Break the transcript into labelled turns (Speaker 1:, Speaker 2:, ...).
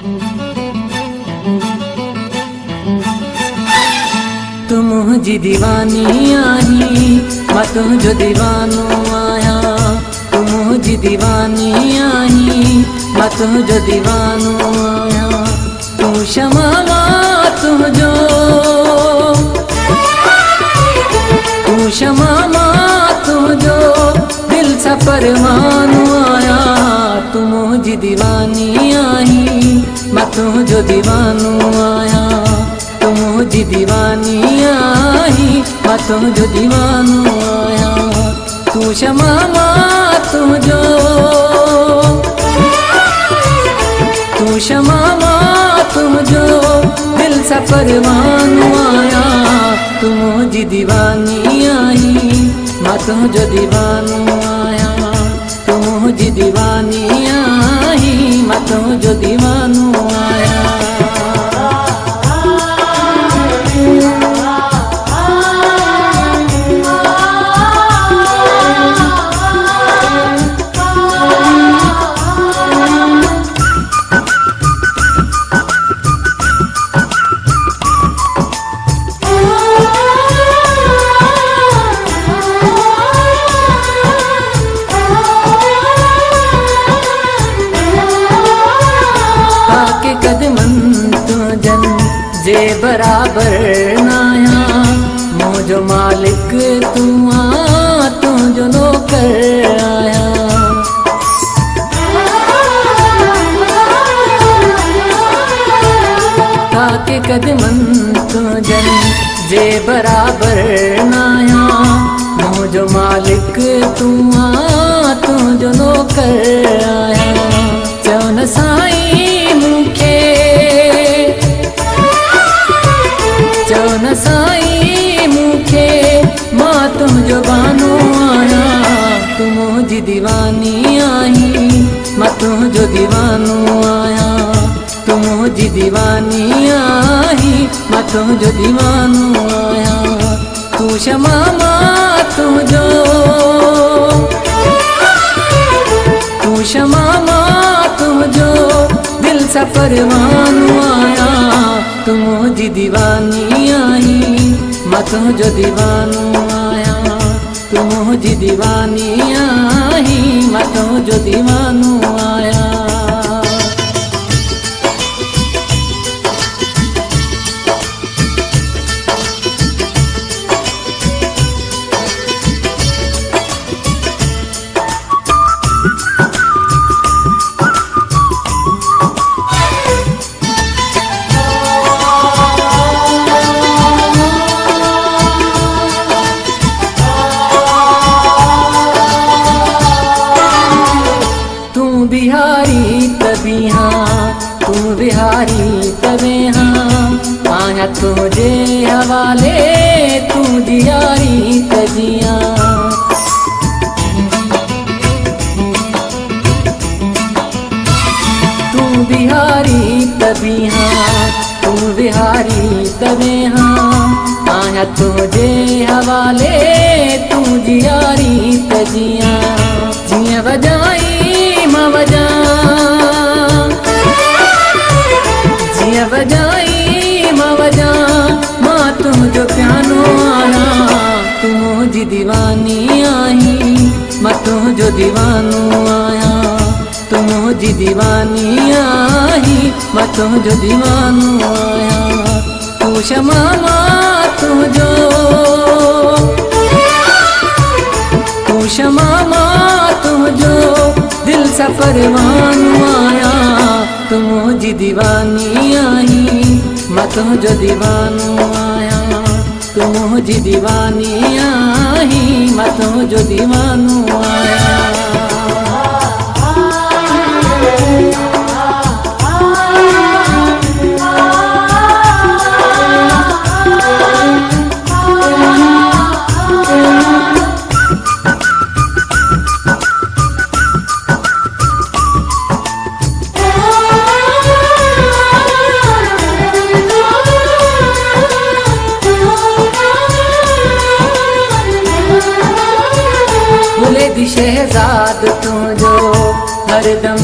Speaker 1: तू मुझी दीवानी आई मैं तुझो दीवानो आया। तू मुझी दीवानी आई मैं तुझो दीवानो आया। तू क्षमा तुझो तू क्षमा तुझो दिल सा परवानो आया। तू मुझी दीवानी आई मैं तुझो दीवानो आया। तू मुझी दीवानी आई मैं तुझो दीवानो आया। तू क्षमा तुझो तू क्षमा तुझो दिल सा परवानो आया। तू मुझी दीवानी आई मैं तुझो दीवानो आया। तू मुझी दीवानी आई मैं तुझो दीवानो आया। जे बराबर नाया मुझो मालिक तू आ तुझो नौकर आया। ताके कदमन तुझन जे बराबर नाया मुझो मालिक तू आ तुझो नौकर आया। चौन साईं मुखे चौन साईं मुखे मां तुझो बानो आया। तू मुझी दीवानी आई मैं तुझो दीवानो आया। तू मुझी दीवानी आई मैं तुझो दीवानो आया। तू क्षमा तुझो तू क्षमा तुझो दिल सा परवानो आया। तू मुझी दीवानी आई मैं तुझो दीवानो आया। तू मुझी दीवानी आई मैं तुझो दीवानो आया। बिहारी तभी हाँ तू बिहारी तबे हाँ आया तुझे हवाले तू दियारी तजिया। तू बिहारी तभी हाँ तू बिहारी तबे हाँ आया तुझे हवाले तू दियारी तजिया। जिया बजाई मवजा जिया बजाई मवजा मां तुझो प्यानो आया। तू मुझी दीवानी आई मैं तुझो दीवानो आया। तू मुझी दीवानी आई मैं तुझो दीवानो आया। तू क्षमा तुझो तू क्षमा तुझो दिल सा परवानो आया। तू मुझी दीवानी आई मैं तुझो दीवानो आया। तू मुझी दीवानी आई मैं तुझो दीवानो आया। शहजाद तुझो हरदम